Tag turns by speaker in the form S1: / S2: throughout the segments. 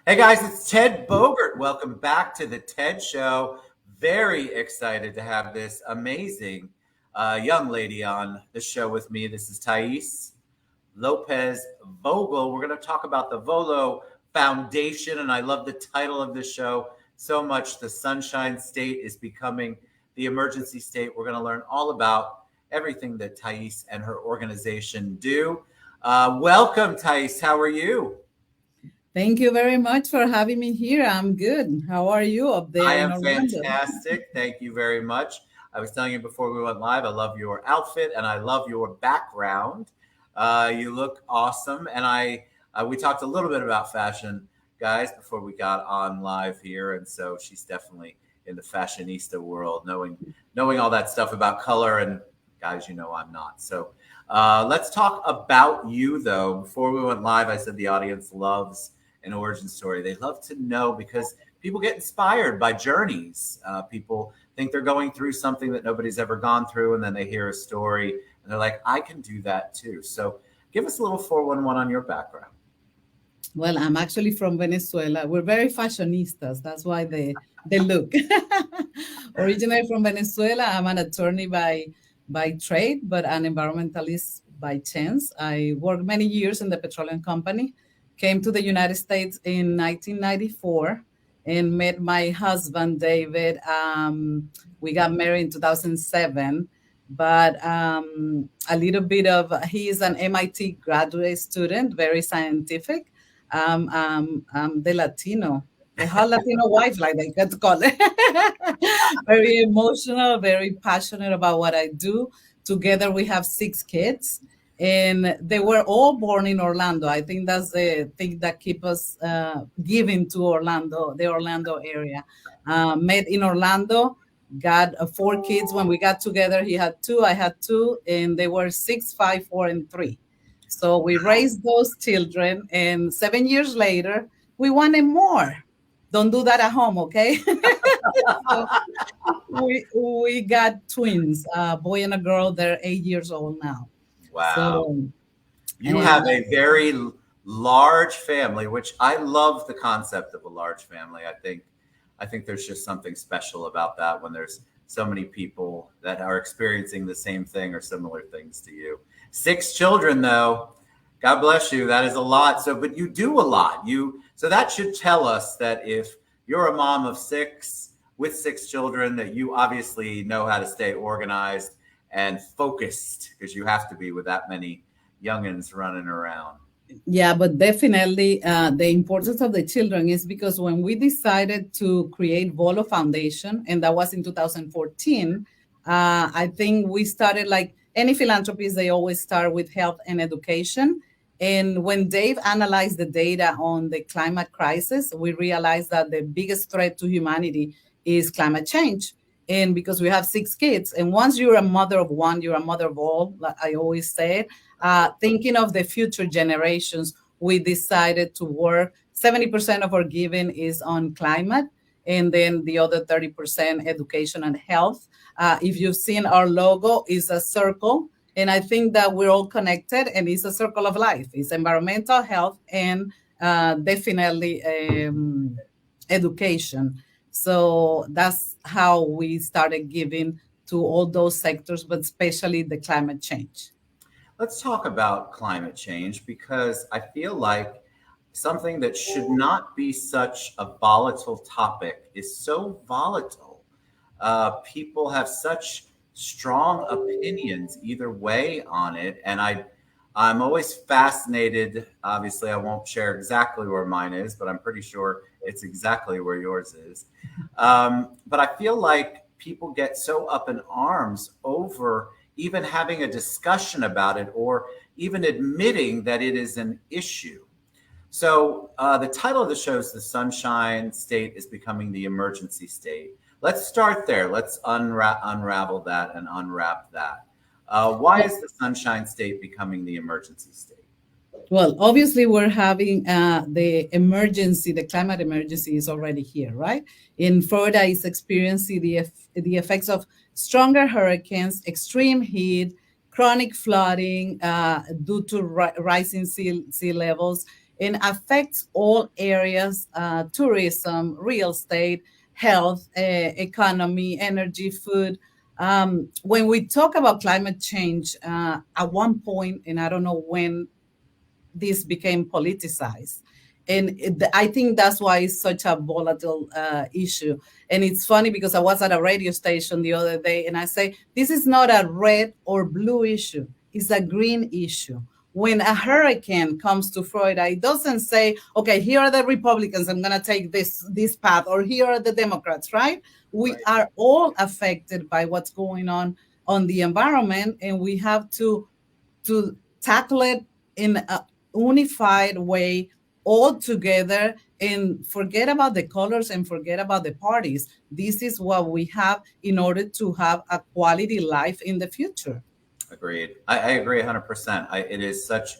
S1: Hey guys, it's Ted Bogert. Welcome back to the TED Show. Very excited to have this amazing young lady on the show with me. This is Thais Lopez Vogel. We're going to talk about the VoLo Foundation, and I love the title of this show so much. The Sunshine State is becoming the emergency state. We're going to learn all about everything that Thais and her organization do. Welcome, Thais. How are you?
S2: Thank you very much for having me here. I'm good. How are you up
S1: I
S2: there in
S1: am
S2: Orlando?
S1: fantastic. Thank you very much. I was telling you before we went live, I love your outfit and I love your background. You look awesome. And we talked a little bit about fashion, guys, before we got on live here. And so she's definitely in the fashionista world, knowing all that stuff about color. And guys, you know I'm not. So let's talk about you, though. Before we went live, I said the audience loves an origin story. They love to know because people get inspired by journeys. People think they're going through something that nobody's ever gone through, and then they hear a story and they're like, I can do that too. So give us a little 411 on your background.
S2: Well, I'm actually from Venezuela. We're very fashionistas. That's why they look. Originally from Venezuela, I'm an attorney by trade, but an environmentalist by chance. I worked many years in the petroleum company, came to the United States in 1994 and met my husband, David. We got married in 2007, but a little bit of, he is an MIT graduate student, very scientific. I'm the Latino, the whole Latino wife, like they get to call it. Very emotional, very passionate about what I do. Together, we have 6 kids, and they were all born in Orlando. I think that's the thing that keep us giving to Orlando, the Orlando area. Met in Orlando, got 4 kids. When we got together, he had 2, I had 2, and they were 6, 5, 4, and 3. So we raised those children, and 7 years later, we wanted more. Don't do that at home, okay? So we got twins, a boy and a girl. They're 8 years old now.
S1: Wow.
S2: So
S1: You
S2: and
S1: have a very large family, which I love the concept of a large family. I think there's just something special about that when there's so many people that are experiencing the same thing or similar things to you. 6 children, though, God bless you. That is a lot. So, but you do a lot. So that should tell us that if you're a mom of 6 with 6 children, that you obviously know how to stay organized and focused because you have to be with that many youngins running around.
S2: yeah, but definitely the importance of the children is because when we decided to create VoLo Foundation, and that was in 2014, I think we started like any philanthropies, they always start with health and education. And when Dave analyzed the data on the climate crisis, we realized that the biggest threat to humanity is climate change. And because we have 6 kids, and once you're a mother of one, you're a mother of all, like I always say, thinking of the future generations, we decided to work. 70% of our giving is on climate, and then the other 30% education and health. If you've seen our logo, is a circle, and I think that we're all connected, and it's a circle of life. It's environmental health and definitely education. So that's how we started giving to all those sectors, but especially the climate change.
S1: Let's talk about climate change because I feel like something that should not be such a volatile topic is so volatile. People have such strong opinions either way on it, and I'm always fascinated. Obviously, I won't share exactly where mine is, but I'm pretty sure it's exactly where yours is. But I feel like people get so up in arms over even having a discussion about it or even admitting that it is an issue. So the title of the show is The Sunshine State is Becoming the Emergency State. Let's start there. Let's unravel that and unwrap that. Why is the Sunshine State becoming the emergency state?
S2: Well, obviously, we're having the emergency, the climate emergency is already here, right? In Florida, is experiencing the effects of stronger hurricanes, extreme heat, chronic flooding due to rising sea levels. and affects all areas, tourism, real estate, health, economy, energy, food. When we talk about climate change, at one point, and I don't know when this became politicized. And I think that's why it's such a volatile issue. And it's funny because I was at a radio station the other day and I say, this is not a red or blue issue, it's a green issue. When a hurricane comes to Florida, it doesn't say, okay, here are the Republicans, I'm going to take this path, or here are the Democrats, right? We are all affected by what's going on the environment, and we have to tackle it in a unified way all together and forget about the colors and forget about the parties. This is what we have in order to have a quality life in the future.
S1: Agreed. I agree 100%. It is such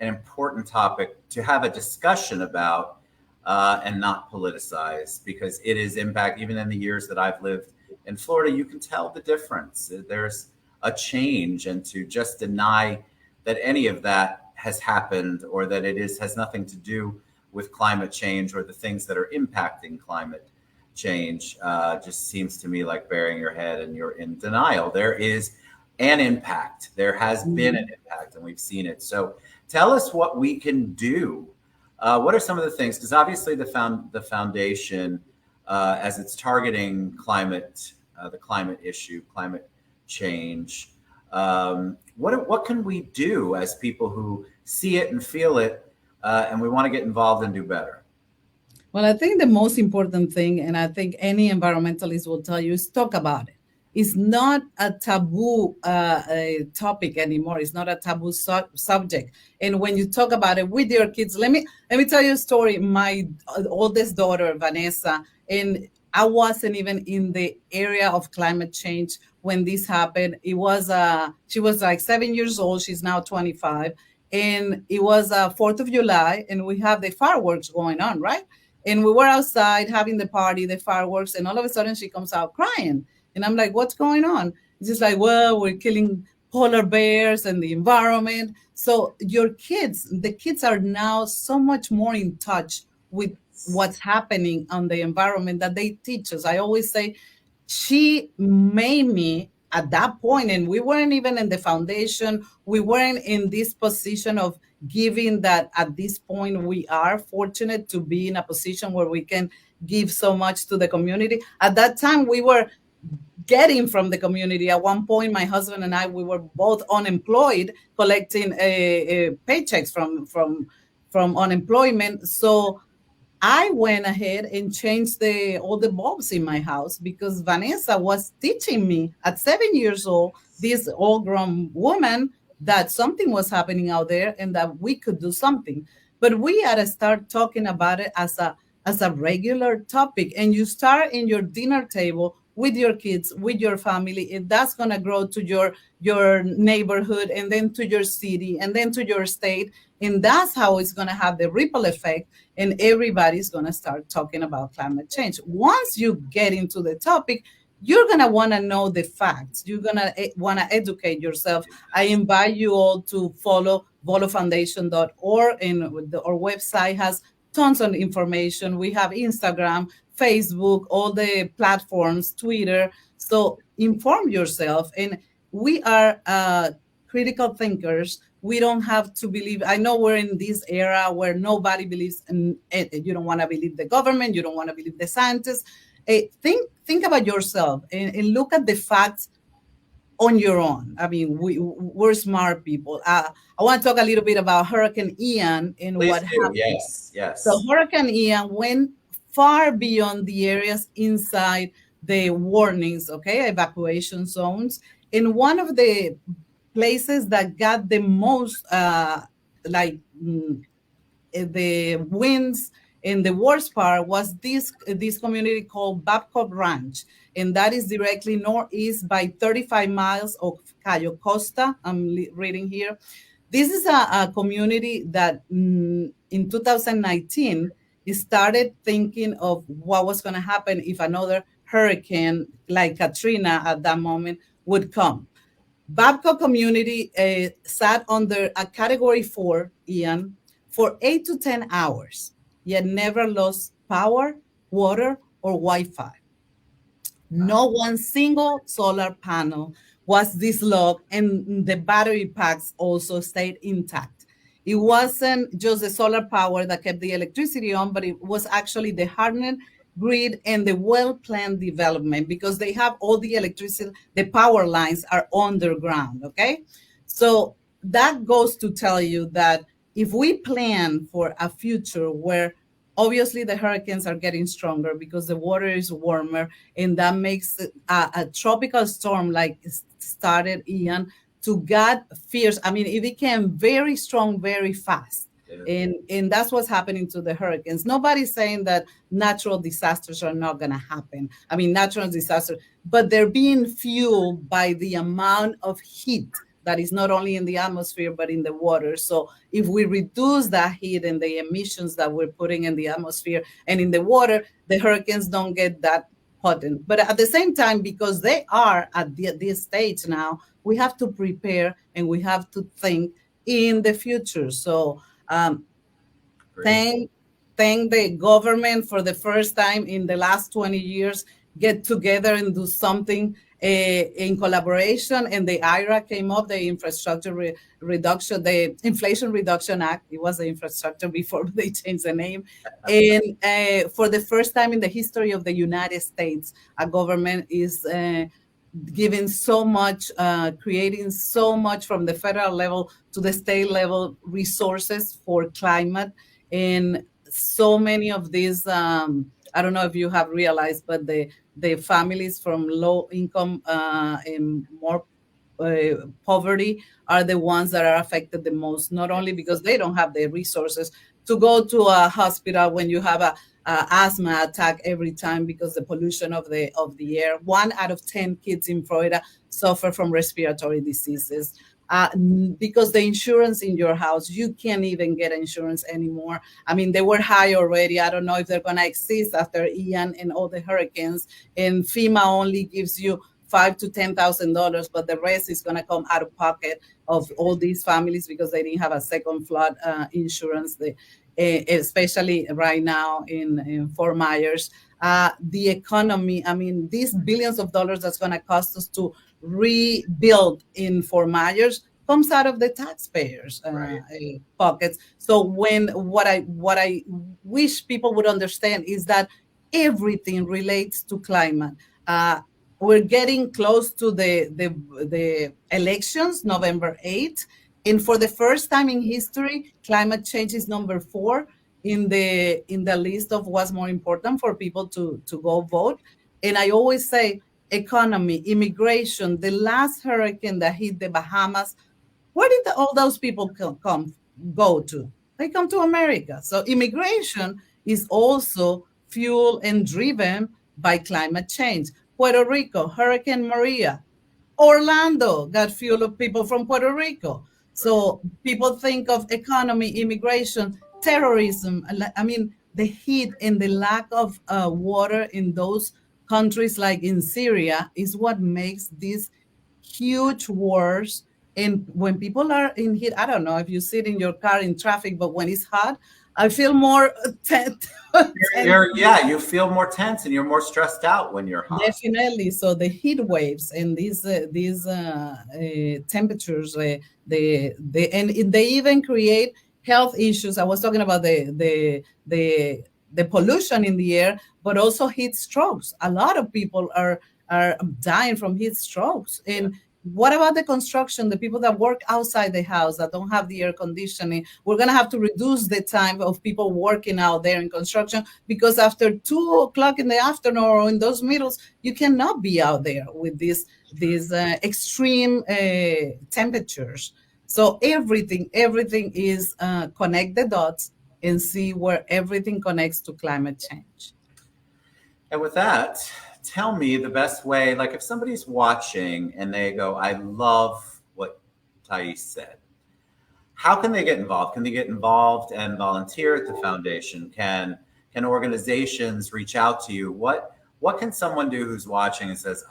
S1: an important topic to have a discussion about and not politicize, because it is impact. Even in the years that I've lived in Florida, you can tell the difference. There's a change, and to just deny that any of that has happened or that has nothing to do with climate change or the things that are impacting climate change just seems to me like burying your head and you're in denial. There is an impact. There has been an impact, and we've seen it. So tell us what we can do. What are some of the things? Because obviously the foundation, as it's targeting the climate issue, climate change, what can we do as people who see it and feel it, and we want to get involved and do better?
S2: Well, I think the most important thing, and I think any environmentalist will tell you, is talk about it. It's not a taboo topic anymore. It's not a taboo subject. And when you talk about it with your kids, let me tell you a story. My oldest daughter, Vanessa, and I wasn't even in the area of climate change when this happened. It was she was like 7 years old. She's now 25, and it was 4th of July, and we have the fireworks going on, right? And we were outside having the party, the fireworks, and all of a sudden she comes out crying. And I'm like, what's going on? It's just like, well, we're killing polar bears and the environment. So the kids are now so much more in touch with what's happening on the environment that they teach us. I always say, she made me at that point, and we weren't even in the foundation. We weren't in this position of giving that. At this point, we are fortunate to be in a position where we can give so much to the community. At that time, we were getting from the community. At one point, my husband and I, we were both unemployed, collecting paychecks from unemployment. So I went ahead and changed all the bulbs in my house because Vanessa was teaching me at 7 years old, this all-grown woman, that something was happening out there and that we could do something. But we had to start talking about it as a regular topic. And you start in your dinner table with your kids, with your family, and that's going to grow to your neighborhood, and then to your city, and then to your state. And that's how it's going to have the ripple effect, and everybody's going to start talking about climate change. Once you get into the topic, you're going to want to know the facts. You're going to want to educate yourself. I invite you all to follow VoLoFoundation.org, and our website has tons of information. We have Instagram, Facebook, all the platforms, Twitter. So inform yourself. And we are critical thinkers. We don't have to believe. I know we're in this era where nobody believes in it. You don't want to believe the government. You don't want to believe the scientists. Think about yourself and look at the facts on your own. I mean, we're smart people. I want to talk a little bit about Hurricane Ian and
S1: Please
S2: what
S1: do.
S2: happened.
S1: Yes.
S2: So Hurricane Ian went far beyond the areas inside the warnings, evacuation zones. And one of the places that got the most, the winds, and the worst part was this community called Babcock Ranch. And that is directly northeast by 35 miles of Cayo Costa. I'm reading here. This is a community that in 2019, started thinking of what was going to happen if another hurricane like Katrina at that moment would come. Babcock community sat under a Category 4, Ian, for 8 to 10 hours, yet never lost power, water, or Wi-Fi. No one single solar panel was dislodged, and the battery packs also stayed intact. It wasn't just the solar power that kept the electricity on, but it was actually the hardened grid and the well-planned development, because they have all the electricity, the power lines are underground, okay? So that goes to tell you that if we plan for a future where obviously the hurricanes are getting stronger because the water is warmer, and that makes a tropical storm like started Ian to get fierce. I mean, it became very strong very fast. And that's what's happening to the hurricanes. Nobody's saying that natural disasters are not going to happen. I mean, natural disasters, but they're being fueled by the amount of heat that is not only in the atmosphere, but in the water. So if we reduce that heat and the emissions that we're putting in the atmosphere and in the water, the hurricanes don't get that potent. But at the same time, because they are at this stage now, we have to prepare and we have to think in the future. So thank the government for the first time in the last 20 years, get together and do something in collaboration. And the IRA came up, the Infrastructure Reduction, the Inflation Reduction Act. It was the infrastructure before they changed the name. And for the first time in the history of the United States, a government is giving so much, creating so much from the federal level to the state level resources for climate. And so many of these, I don't know if you have realized, but the families from low income and more poverty are the ones that are affected the most, not only because they don't have the resources to go to a hospital when you have a asthma attack every time because the pollution of the air. 1 out of 10 kids in Florida suffer from respiratory diseases. Because the insurance in your house, you can't even get insurance anymore. I mean, they were high already. I don't know if they're going to exist after Ian and all the hurricanes. And FEMA only gives you $5,000 to $10,000, but the rest is going to come out of pocket of all these families because they didn't have a second flood insurance. Especially right now in Fort Myers. The economy, I mean, these billions of dollars that's going to cost us to rebuild in Fort Myers comes out of the taxpayers' pockets. So what I wish people would understand is that everything relates to climate. We're getting close to the elections, November 8th. And for the first time in history, climate change is number 4 in the list of what's more important for people to go vote. And I always say economy, immigration, the last hurricane that hit the Bahamas, where did all those people go to? They come to America. So immigration is also fueled and driven by climate change. Puerto Rico, Hurricane Maria. Orlando got fuel of people from Puerto Rico. So people think of economy, immigration, terrorism. I mean, the heat and the lack of water in those countries like in Syria is what makes these huge wars. And when people are in heat, I don't know if you sit in your car in traffic, but when it's hot, I feel more tense.
S1: You feel more tense and you're more stressed out when you're hot.
S2: Definitely. So the heat waves and these temperatures, and they even create health issues. I was talking about the pollution in the air, but also heat strokes. A lot of people are dying from heat strokes. And what about the construction, the people that work outside the house that don't have the air conditioning? We're going to have to reduce the time of people working out there in construction because after 2 o'clock in the afternoon or in those middles, you cannot be out there with these extreme temperatures. So everything is connect the dots and see where everything connects to climate change.
S1: And with that, tell me the best way, like if somebody's watching and they go, I love what Thais said. How can they get involved? Can they get involved and volunteer at the foundation? Can organizations reach out to you? What can someone do who's watching and says,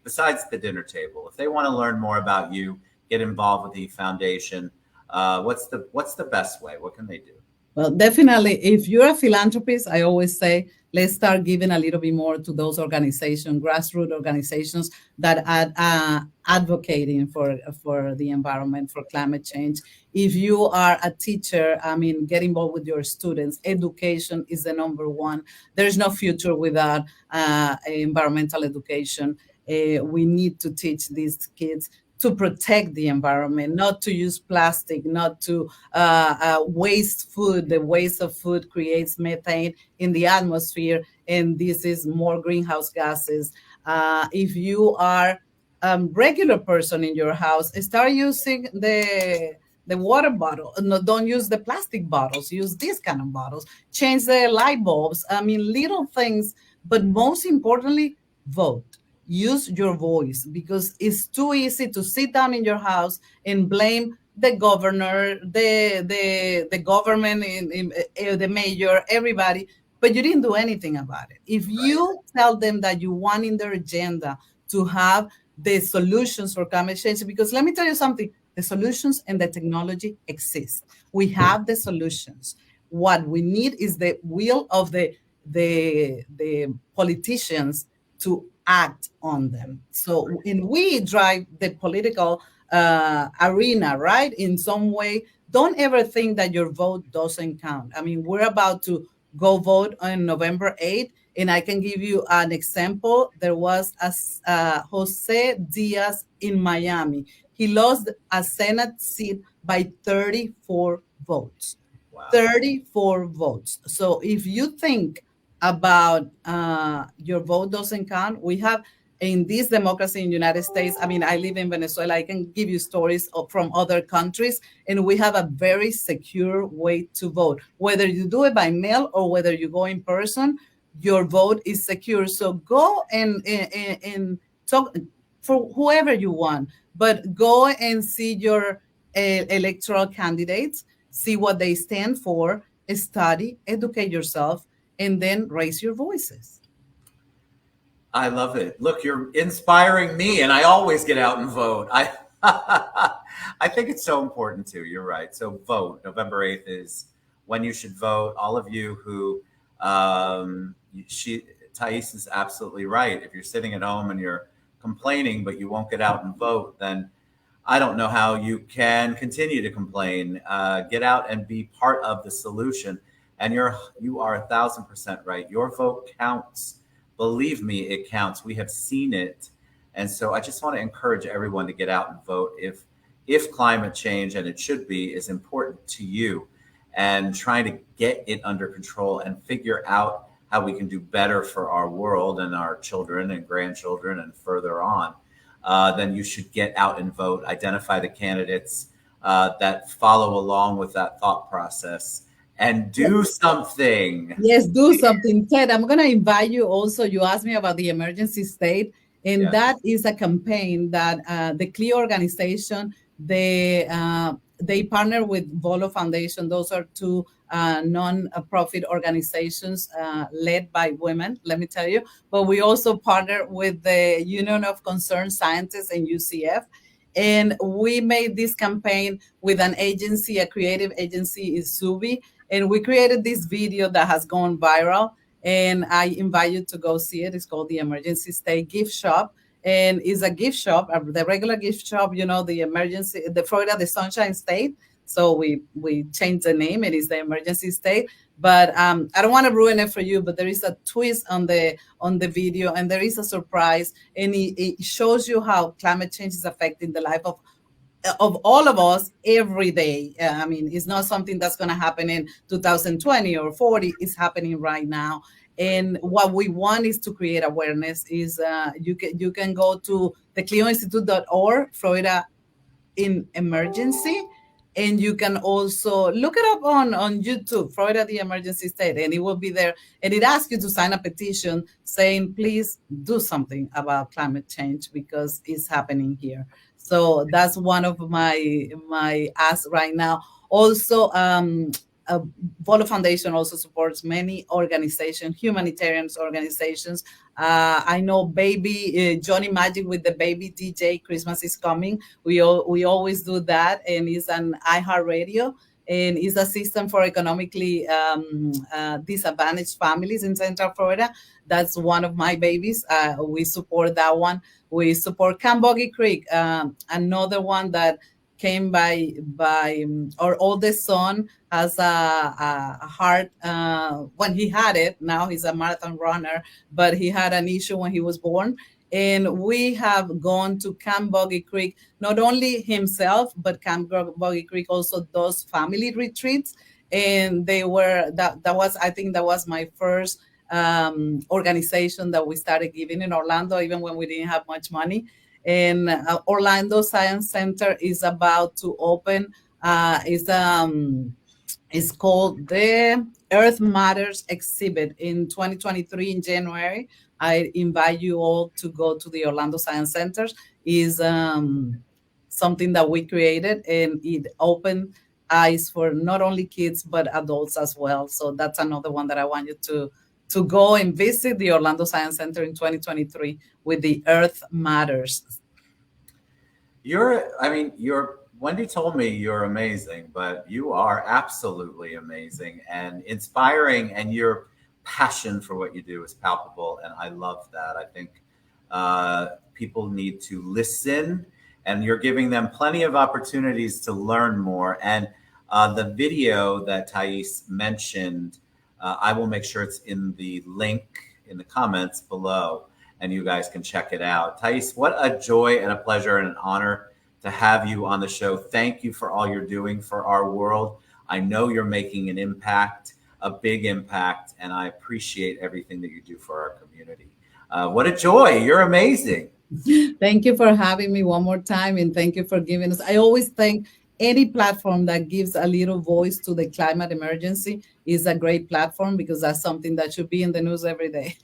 S1: besides the dinner table, if they want to learn more about you, get involved with the foundation, what's the best way? What can they do?
S2: Well, definitely, if you're a philanthropist, I always say let's start giving a little bit more to those organizations, grassroots organizations that are advocating for the environment, for climate change. If you are a teacher, I mean, get involved with your students. Education is the number one. There's no future without environmental education. We need to teach these kids to protect the environment, not to use plastic, not to waste food. The waste of food creates methane in the atmosphere, and this is more greenhouse gases. If you are a regular person in your house, start using the water bottle. No, don't use the plastic bottles. Use these kind of bottles. Change the light bulbs. I mean, little things, but most importantly, vote. Use your voice, because it's too easy to sit down in your house and blame the governor, the government, the mayor, everybody, but you didn't do anything about it. If
S1: Right.
S2: you tell them that you want in their agenda to have the solutions for climate change, because let me tell you something, the solutions and the technology exist. We have the solutions. What we need is the will of the politicians to act on them. So, and we drive the political arena, right? In some way, don't ever think that your vote doesn't count. I mean, we're about to go vote on November 8th, and I can give you an example. There was Jose Diaz in Miami. He lost a Senate seat by 34 votes.
S1: Wow.
S2: 34 votes. So if you think about your vote doesn't count, we have in this democracy in the United States, I mean, I live in Venezuela, I can give you stories from other countries, and we have a very secure way to vote. Whether you do it by mail or whether you go in person, your vote is secure. So go and talk for whoever you want, but go and see your electoral candidates, see what they stand for, study, educate yourself, and then raise your voices.
S1: I love it. Look, you're inspiring me, and I always get out and vote. I I think it's so important too. You're right. So vote. November 8th is when you should vote. All of you who she Thais is absolutely right. If you're sitting at home and you're complaining, but you won't get out and vote, then I don't know how you can continue to complain. Get out and be part of the solution. And you are 1,000% right. Your vote counts. Believe me, it counts. We have seen it. And so I just want to encourage everyone to get out and vote if climate change, and it should be, is important to you, and trying to get it under control and figure out how we can do better for our world and our children and grandchildren and further on, then you should get out and vote. Identify the candidates that follow along with that thought process and do something.
S2: Yes, do something. Ted, I'm going to invite you also. You asked me about the emergency state, and
S1: Yes.
S2: that is a campaign that the CLEO organization, they partner with VoLo Foundation. Those are two non-profit organizations led by women, let me tell you. But we also partner with the Union of Concerned Scientists and UCF. And we made this campaign with an agency, a creative agency is Subi. And we created this video that has gone viral. And I invite you to go see it. It's called the Emergency State Gift Shop. And it's a gift shop, the regular gift shop, the emergency, the Florida, the Sunshine State. So we changed the name. It is the Emergency State. But I don't want to ruin it for you, but there is a twist on the video, and there is a surprise, and it shows you how climate change is affecting the life of all of us every day. I mean, it's not something that's going to happen in 2020 or 40. It's happening right now. And what we want is to create awareness. Is you can go to thecleoinstitute.org, Florida in emergency, and you can also look it up on YouTube, Florida the Emergency State, and it will be there. And it asks you to sign a petition saying, please do something about climate change because it's happening here. So that's one of my asks right now. Also, VoLo Foundation also supports many organizations, humanitarian organizations. I know baby Johnny Magic with the baby DJ, Christmas is coming. We always do that, and it's an iHeartRadio. and is a system for economically disadvantaged families in Central Florida. That's one of my babies. We support that one. We support Camboggy Creek, another one that came by our oldest son has a heart when he had it. Now he's a marathon runner, but he had an issue when he was born. And we have gone to Camp Boggy Creek, not only himself, but Camp Boggy Creek also does family retreats. And they were, that was, I think that was my first organization that we started giving in Orlando, even when we didn't have much money. And Orlando Science Center is about to open, it's called the Earth Matters exhibit in 2023 in January. I invite you all to go to the Orlando Science Center. Is something that we created, and it opened eyes for not only kids but adults as well. So that's another one that I want you to go and visit the Orlando Science Center in 2023 with the Earth Matters.
S1: Wendy told me you're amazing, but you are absolutely amazing and inspiring, and your passion for what you do is palpable. And I love that. I think people need to listen, and you're giving them plenty of opportunities to learn more. And the video that Thais mentioned, I will make sure it's in the link in the comments below, and you guys can check it out. Thais, what a joy and a pleasure and an honor to have you on the show. Thank you for all you're doing for our world. I know you're making an impact, a big impact, and I appreciate everything that you do for our community. What a joy. You're amazing.
S2: Thank you for having me one more time, and thank you for giving us. I always think any platform that gives a little voice to the climate emergency is a great platform, because that's something that should be in the news every day.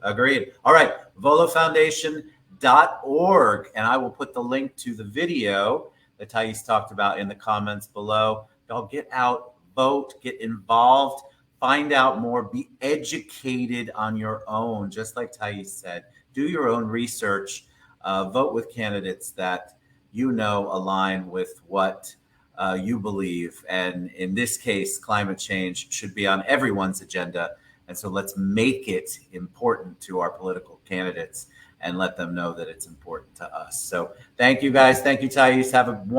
S1: Agreed. All right, VoLoFoundation.org, and I will put the link to the video that Thais talked about in the comments below. Y'all get out, vote, get involved, find out more, be educated on your own, just like Thais said. Do your own research, vote with candidates that you know align with what you believe. And in this case, climate change should be on everyone's agenda. And so let's make it important to our political candidates and let them know that it's important to us. So thank you guys. Thank you, Thais. Have a